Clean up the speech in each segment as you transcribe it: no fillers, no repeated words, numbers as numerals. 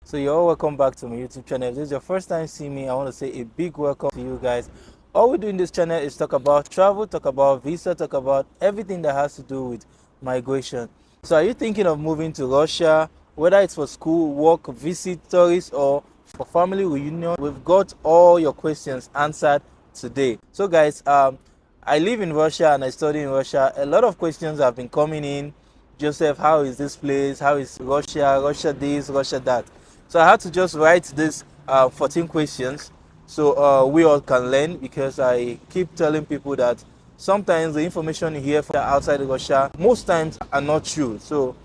So you're all welcome back to my YouTube channel. If this is your first time seeing me, I want to say a big welcome to you guys. All we do in this channel is talk about travel, talk about visa, talk about everything that has to do with migration. So are you thinking of moving to Russia, whether it's for school, work, visit, tourist, or for family reunion? We've got all your questions answered today. So guys, I live in Russia and I study in Russia. A lot of questions have been coming in. Joseph, how is this place? How is Russia? Russia this, Russia that? So I had to just write this 14 questions so we all can learn, because I keep telling people that sometimes the information you hear from outside Russia most times are not true. So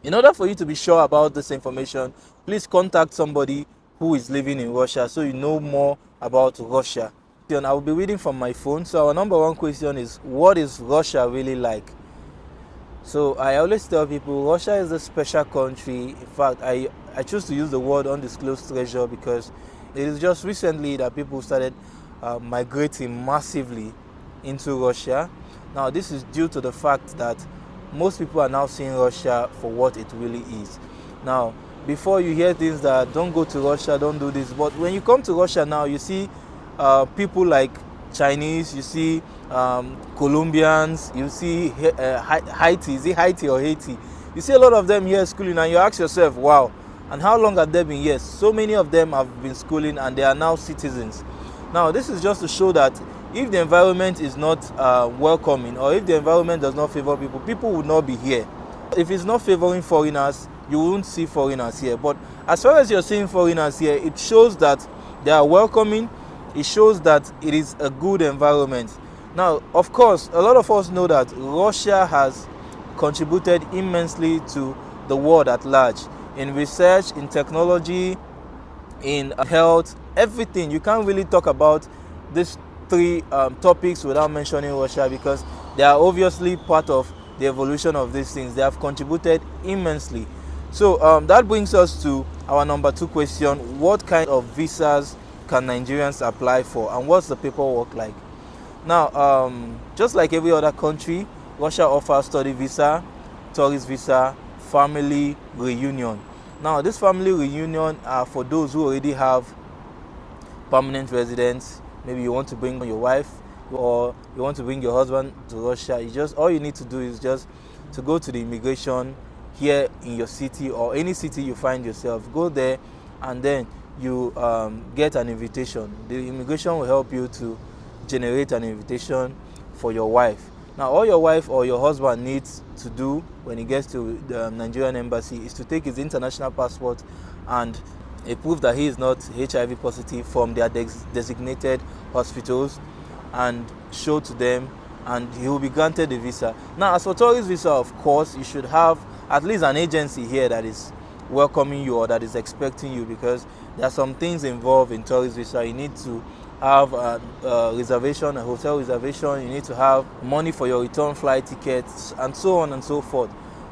in order for you to be sure about this information, please contact somebody who is living in Russia so you know more about Russia. I will be reading from my phone. So our number one question is, what is Russia really like? So I always tell people Russia is a special country. In fact, I choose to use the word undisclosed treasure because it is just recently that people started migrating massively into Russia. Now this is due to the fact that most people are now seeing Russia for what it really is. Now, before you hear things that don't go to Russia, don't do this, but when you come to Russia now, you see people like Chinese, you see Colombians, you see Haiti, is it Haiti or Haiti? You see a lot of them here schooling, and you ask yourself, wow, and how long have they been here? So many of them have been schooling and they are now citizens. Now, this is just to show that if the environment is not welcoming, or if the environment does not favor people, people would not be here. If it's not favoring foreigners, you won't see foreigners here. But as far as you're seeing foreigners here, it shows that they are welcoming. It shows that it is a good environment. Now, of course, a lot of us know that Russia has contributed immensely to the world at large in research, in technology, in health, everything. You can't really talk about these three topics without mentioning Russia, because they are obviously part of the evolution of these things. They have contributed immensely. So that brings us to our number two question: what kind of visas can Nigerians apply for, and what's the paperwork like? Now, just like every other country, Russia offers study visa, tourist visa, family reunion. Now, this family reunion are for those who already have permanent residence. Maybe you want to bring your wife, or you want to bring your husband to Russia. All you need to do is just to go to the immigration here in your city, or any city you find yourself. Go there, and then you get an invitation. The immigration will help you to generate an invitation for your wife. Now, all your wife or your husband needs to do when he gets to the Nigerian embassy is to take his international passport and a proof that he is not HIV positive from their designated hospitals, and show to them, and he will be granted a visa. Now, as for tourist visa, of course, you should have at least an agency here that is welcoming you or that is expecting you, because there are some things involved in tourist visa. You need to have a reservation, a hotel reservation. You need to have money for your return flight tickets, and so on and so forth.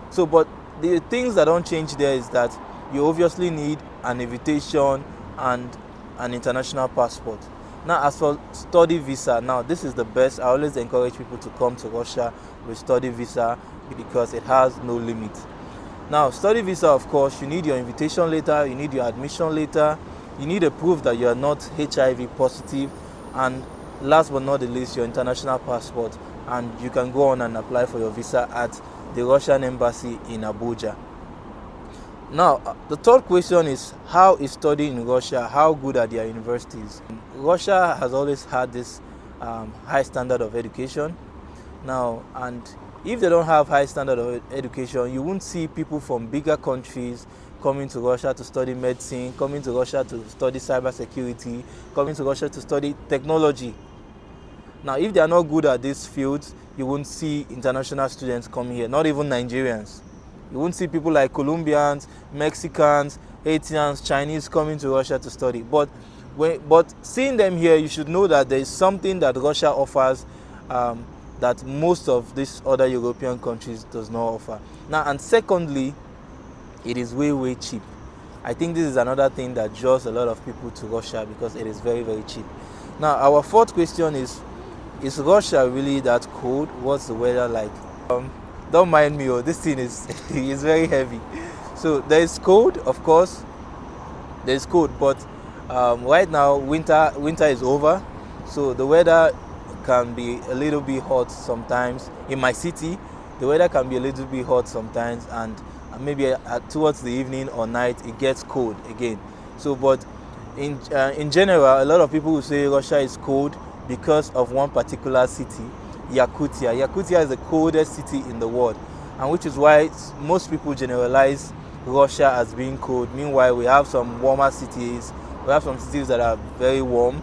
So, but the things that don't change there is that you obviously need an invitation and an international passport. Now, as for study visa, now this is the best. I always encourage people to come to Russia with study visa because it has no limit. Now, study visa, of course, you need your invitation letter, you need your admission letter, you need a proof that you are not HIV positive, and last but not the least, your international passport, and you can go on and apply for your visa at the Russian embassy in Abuja. Now, the third question is, how is studying in Russia? How good are their universities? Russia has always had this high standard of education. Now, and if they don't have high standard of education, you won't see people from bigger countries coming to Russia to study medicine, coming to Russia to study cybersecurity, coming to Russia to study technology. Now, if they are not good at these fields, you won't see international students coming here, not even Nigerians. You won't see people like Colombians, Mexicans, Haitians, Chinese coming to Russia to study. But seeing them here, you should know that there is something that Russia offers that most of these other European countries does not offer. Now, and secondly, it is way, way cheap. I think this is another thing that draws a lot of people to Russia, because it is very, very cheap. Now, our fourth question is Russia really that cold? What's the weather like? Don't mind me, this thing is is very heavy. So there is cold, of course, there's cold, but right now winter is over, so the weather can be a little bit hot sometimes. In my city, the weather can be a little bit hot sometimes, and maybe towards the evening or night it gets cold again. So, but in general, a lot of people will say Russia is cold because of one particular city, Yakutia. Yakutia is the coldest city in the world, and which is why most people generalize Russia as being cold. Meanwhile, we have some warmer cities. We have some cities that are very warm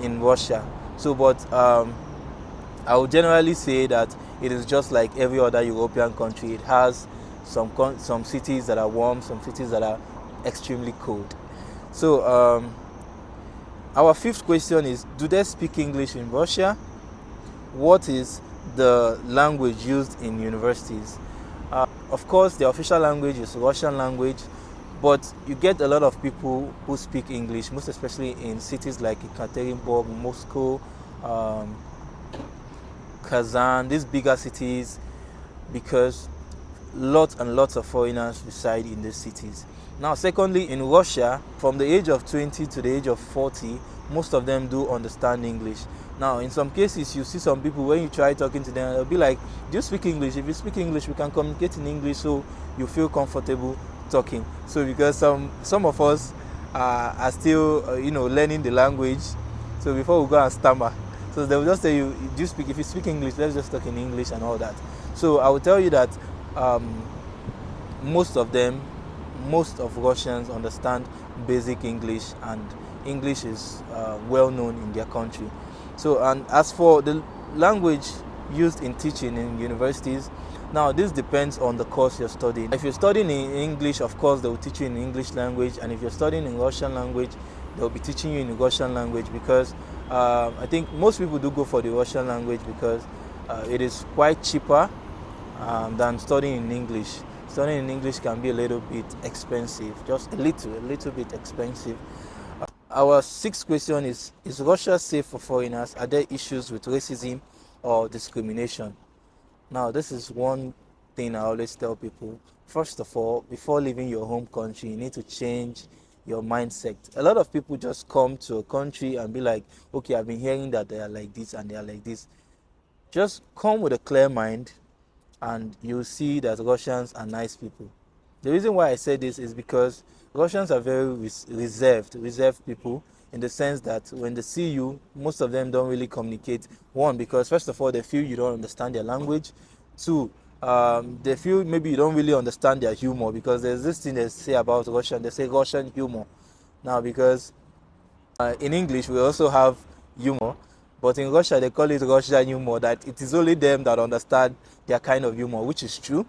in Russia. So, but I would generally say that it is just like every other European country. It has some cities that are warm, some cities that are extremely cold. So, our fifth question is: do they speak English in Russia? What is the language used in universities? Of course, the official language is Russian language, but you get a lot of people who speak English, most especially in cities like Ekaterinburg, Moscow, um, Kazan, these bigger cities, because lots and lots of foreigners reside in these cities. Now, secondly, in Russia, from the age of 20 to the age of 40, most of them do understand English. Now, in some cases, you see some people, when you try talking to them, they'll be like, do you speak English? If you speak English, we can communicate in English, so you feel comfortable talking. So because some of us are still, learning the language, so before we go and stammer, so they will just say, do you speak, if you speak English, let's just talk in English and all that. So I will tell you that um, most of them, most of Russians understand basic English, and English is well known in their country. So, and as for the language used in teaching in universities, now this depends on the course you're studying. If you're studying in English, of course they will teach you in English language, and if you're studying in Russian language, they'll be teaching you in the Russian language, because I think most people do go for the Russian language because it is quite cheaper than studying in English. Studying in English can be a little bit expensive, just a little bit expensive. Our sixth question is Russia safe for foreigners? Are there issues with racism or discrimination? Now, this is one thing I always tell people. First of all, before leaving your home country, you need to change your mindset. A lot of people just come to a country and be like, okay, I've been hearing that they are like this and they are like this. Just come with a clear mind, and you'll see that Russians are nice people. The reason why I say this is because Russians are very reserved people, in the sense that when they see you, most of them don't really communicate. One, because first of all, they feel you don't understand their language. Two, they feel maybe you don't really understand their humor, because there's this thing they say about Russian. They say Russian humor. Now, because in English, we also have humor, but in Russia, they call it Russian humor, that it is only them that understand their kind of humor, which is true.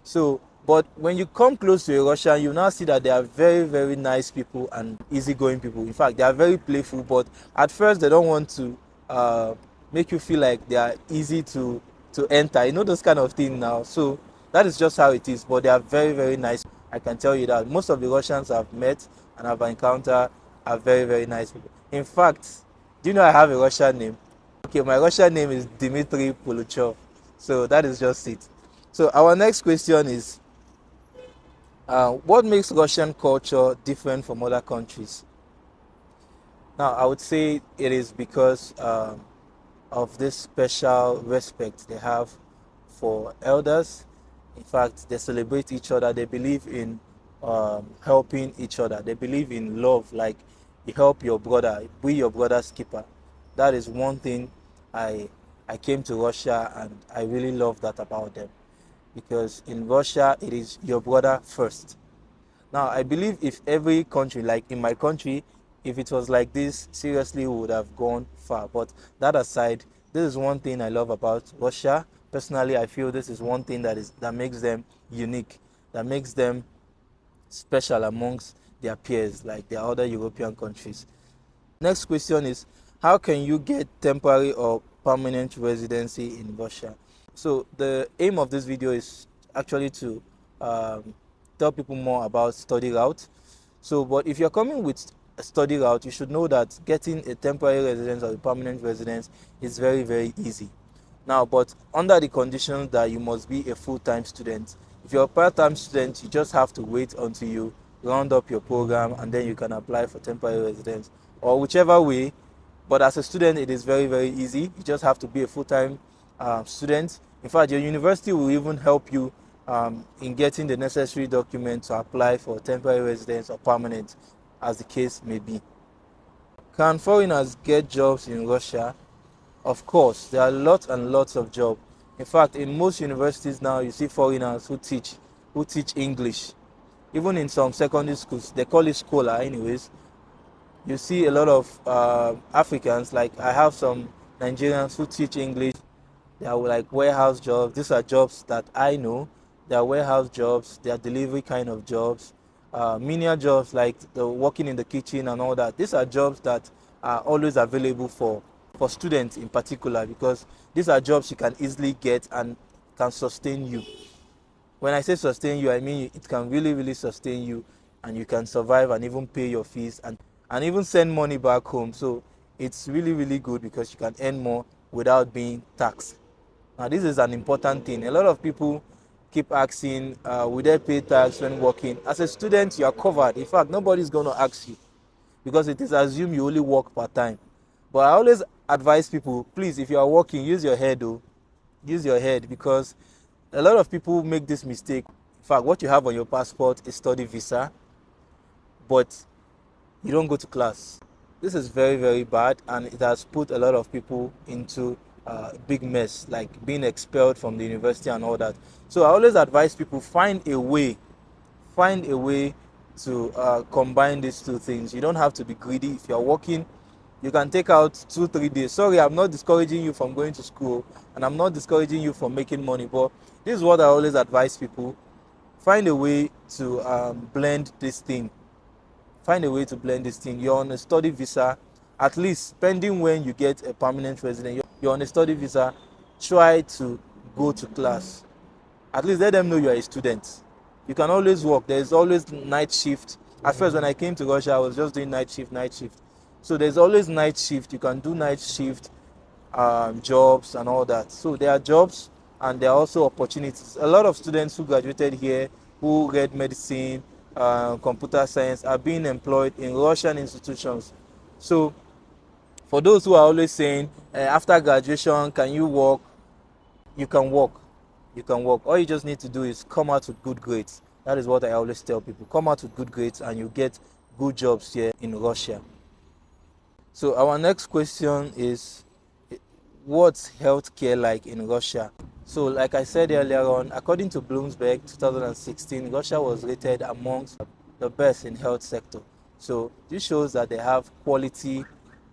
So, but when you come close to a Russian, you now see that they are very, very nice people and easygoing people. In fact, they are very playful, but at first, they don't want to make you feel like they are easy to enter. You know, those kind of things now. So, that is just how it is, but they are very, very nice. I can tell you that most of the Russians I've met and I've encountered are very, very nice people. In fact, do you know I have a Russian name? Okay, my Russian name is Dmitry Puluchov. So that is just it. So our next question is, what makes Russian culture different from other countries? Now, I would say it is because of this special respect they have for elders. In fact, they celebrate each other. They believe in helping each other. They believe in love, like you help your brother, be your brother's keeper. That is one thing I I came to Russia, and I really love that about them, because in Russia it is your brother first. Now, I believe if every country, like in my country, if it was like this, seriously, we would have gone far. But that aside, this is one thing I love about Russia. Personally, I feel this is one thing that makes them unique, that makes them special amongst their peers, like their other European countries. Next question is, how can you get temporary or permanent residency in Russia? So the aim of this video is actually to um, tell people more about study route. So, but if you're coming with a study route, you should know that getting a temporary residence or a permanent residence is very, very easy. Now, but under the condition that you must be a full-time student. If you're a part-time student, you just have to wait until you round up your program, and then you can apply for temporary residence, or whichever way. But as a student, it is very, very easy. You just have to be a full-time student. In fact, your university will even help you in getting the necessary documents to apply for temporary residence or permanent, as the case may be. Can foreigners get jobs in Russia? Of course, there are lots and lots of jobs. In fact, in most universities now, you see foreigners who teach English. Even in some secondary schools, they call it scholar anyways. You see a lot of Africans, like I have some Nigerians who teach English. They are like warehouse jobs. These are jobs that I know. They are warehouse jobs. They are delivery kind of jobs. Menial jobs like the working in the kitchen and all that. These are jobs that are always available for students in particular, because these are jobs you can easily get and can sustain you. When I say sustain you, I mean it can really, really sustain you, and you can survive and even pay your fees and even send money back home. So it's really, really good because you can earn more without being taxed. Now, this is an important thing. A lot of people keep asking, will they pay tax when working? As a student, you are covered. In fact, nobody's going to ask you, because it is assumed you only work part-time. But I always advise people, please, if you are working, use your head, though. Use your head, because a lot of people make this mistake. In fact, what you have on your passport is study visa, but you don't go to class. This is very, very bad, and it has put a lot of people into a big mess, like being expelled from the university and all that. So I always advise people, find a way to combine these two things. You don't have to be greedy. If you're working, you can take out 2-3 days. Sorry, I'm not discouraging you from going to school, and I'm not discouraging you from making money, but this is what I always advise people. Find a way to blend this thing. Find a way to blend this thing. You're on a study visa, at least pending when you get a permanent resident. You're on a study visa, try to go to class. At least let them know you're a student. You can always work. There's always night shift. At first, when I came to Russia, I was just doing night shift. So there's always night shift. You can do night shift jobs and all that. So there are jobs and there are also opportunities. A lot of students who graduated here, who read medicine, computer science, are being employed in Russian institutions. So for those who are always saying, after graduation, can you work? You can work. You can work. All you just need to do is come out with good grades. That is what I always tell people. Come out with good grades and you get good jobs here in Russia. So our next question is, what's healthcare like in Russia? So like I said earlier on, according to Bloomberg 2016, Russia was rated amongst the best in health sector. So this shows that they have quality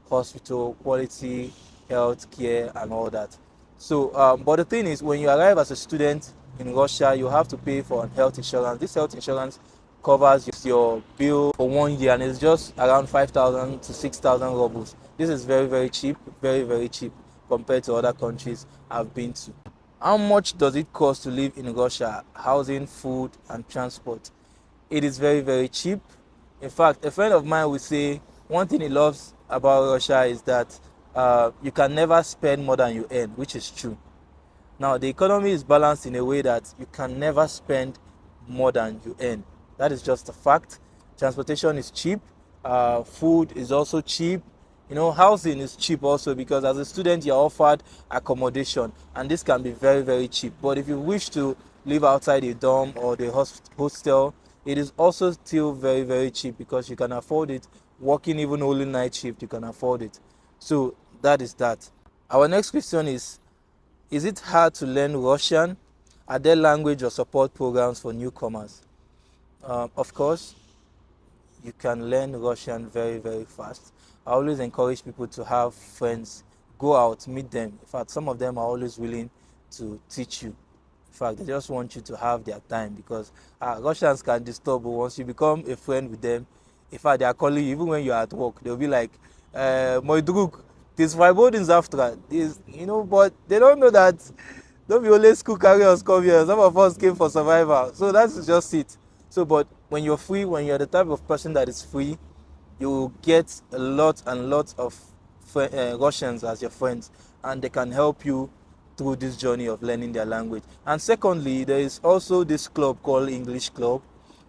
hospital, quality health care and all that. So but the thing is, when you arrive as a student in Russia, you have to pay for health insurance. This health insurance covers your bill for 1 year, and it's just around 5,000 to 6,000 rubles. This is very, very cheap, very, very cheap compared to other countries I've been to. How much does it cost to live in Russia? Housing, food, and transport. It is very, very cheap. In fact, a friend of mine would say one thing he loves about Russia is that you can never spend more than you earn, which is true. Now, the economy is balanced in a way that you can never spend more than you earn. That is just a fact. Transportation is cheap. Food is also cheap. Housing is cheap also, because as a student you're offered accommodation, and this can be very, very cheap. But if you wish to live outside a dorm or the hostel, it is also still very, very cheap, because you can afford it. Working even only night shift, you can afford it. So that is that. Our next question is it hard to learn Russian? Are there language or support programs for newcomers? Of course, you can learn Russian very, very fast. I always encourage people to have friends, go out, meet them. In fact, some of them are always willing to teach you. In fact, they just want you to have their time, because Russians can disturb, but once you become a friend with them, in fact, they are calling you, even when you're at work, they'll be like, "Moj drug, this Vibodins after this," but they don't know that don't be only school carriers come here. Some of us came for survival. So that's just it. So, but when you're free, when you're the type of person that is free, you will get a lot and lots of Russians as your friends, and they can help you through this journey of learning their language. And secondly, there is also this club called English Club,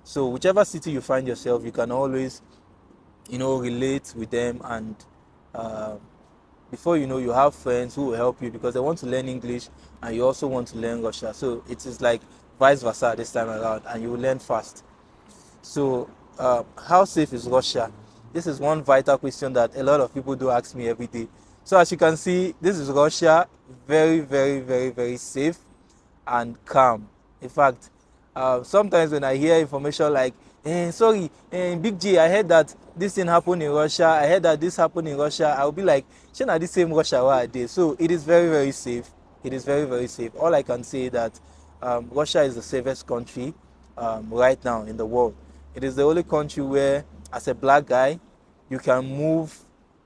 So whichever city you find yourself, you can always, relate with them, and uh, before you know, you have friends who will help you because they want to learn English and you also want to learn Russia. So it is like vice versa this time around, and you will learn fast. So, how safe is Russia? This is one vital question that a lot of people do ask me every day. So, as you can see, this is Russia, very, very, very, very safe and calm. In fact, sometimes when I hear information like, sorry, Big J, I heard that this thing happened in Russia, I heard that this happened in Russia, I'll be like, shouldn't the same Russia where I did? So, it is very, very safe. It is very, very safe. All I can say is that Russia is the safest country right now in the world. It is the only country where, as a black guy, you can move,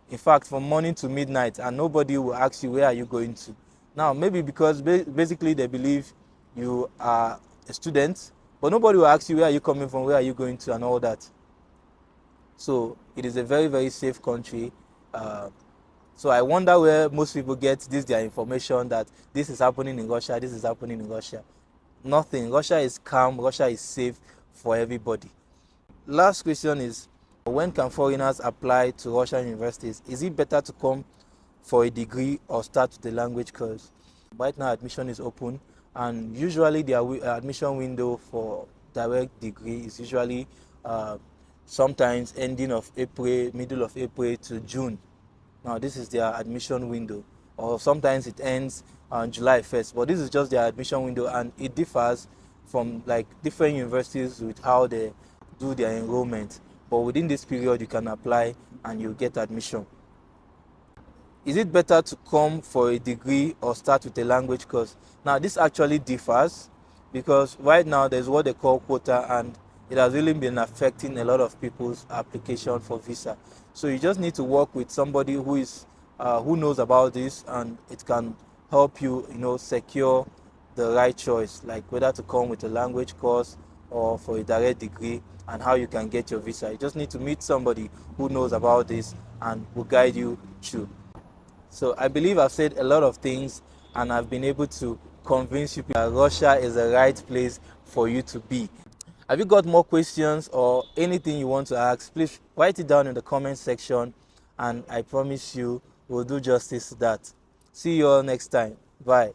in fact, from morning to midnight, and nobody will ask you, where are you going to? Now, maybe because basically they believe you are a student, but nobody will ask you, where are you coming from, where are you going to, and all that. So it is a very, very safe country. Uh, so I wonder where most people get their information that this is happening in Russia, this is happening in Russia. Nothing. Russia is calm, Russia is safe for everybody. Last question is, when can foreigners apply to Russian universities? Is it better to come for a degree or start with a language course? Right now, admission is open, and usually the admission window for direct degree is usually sometimes ending of April, middle of April to June. Now, this is their admission window, or sometimes it ends on July 1st, but this is just their admission window, and it differs from like different universities with how they do their enrollment. But within this period, you can apply and you get admission. Is it better to come for a degree or start with a language course? Now, this actually differs because right now there's what they call quota, and it has really been affecting a lot of people's application for visa. So you just need to work with somebody who knows about this, and it can help you, secure the right choice, like whether to come with a language course or for a direct degree, and how you can get your visa. You just need to meet somebody who knows about this and will guide you through. So I believe I've said a lot of things, and I've been able to convince you that Russia is the right place for you to be. Have you got more questions or anything you want to ask? Please write it down in the comment section, and I promise you we'll do justice to that. See you all next time. Bye.